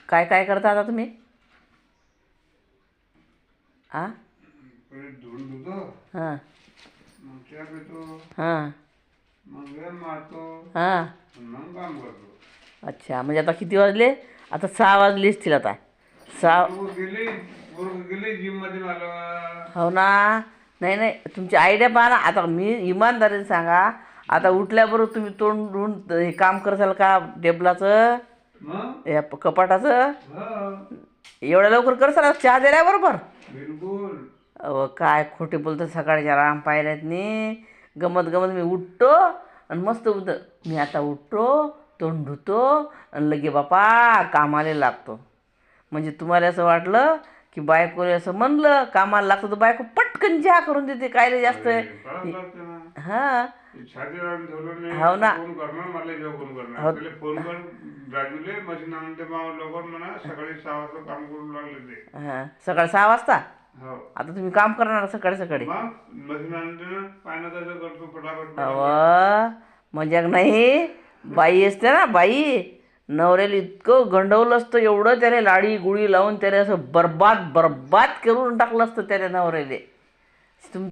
काय काय करता आता तुम्ही? आ पहिले धुवून धुतो, हां मग चहा पितो, हां मग वेळ मारतो, हां. मग काम करतो. अच्छा, म्हणजे आता किती वाजले? आता 6 वाजले असतील आता. 6. पोरं गेले, पोरं गेले जिममध्ये मला. हो ना. नाही नाही, तुमची आयडिया पहा ना. आता मी इमानदारीने सांगा, आता उठल्याबरोबर तुम्ही तोंड धुवून हे काम करसाल का टेबलाचं, मग या कपाटाचं? हा, एवढ्या लवकर करसाल चहा दिल्याबरोबर? बिलकुल. अहो काय खोटे बोलतो, सकाळच्या राम पाहिल्यात नी. गमत गमत मी उठतो आणि मस्त उठतं, मी आता उठतो, तोंड धुतो आणि लगे बापा कामाला लागतो. म्हणजे तुम्हाला असं वाटलं की बायकोला असं म्हणलं कामाला लागतं तर बायको पटकन चहा करून देते, काय जास्त. अरे काय लागते ना, हां. छाती राहून ठेवलं हो नाही, ना. फोन करणार मला, जेव्हा फोन करणार हो. पहिले फोन कर राजूले, मशीन आणून ते माव लवकर म्हणा, सकाळी 6 वाजता काम करून लागले ते. हां, सकाळी 6 वाजता. हो, आता तुम्ही काम करणार सकाळी सकाळी? मग मशीन आणते ना, पाण्यात तसं करतो फटाफट फटाफट. अव मजाक नाही. बाई असते ना बाई, नवऱ्याला इतकं गंडवलं असतं, एवढं त्याला लाडी गुळी लावून त्याला असं बरबाद बरबाद करून टाकलं असतं त्याला नवऱ्याला. तुम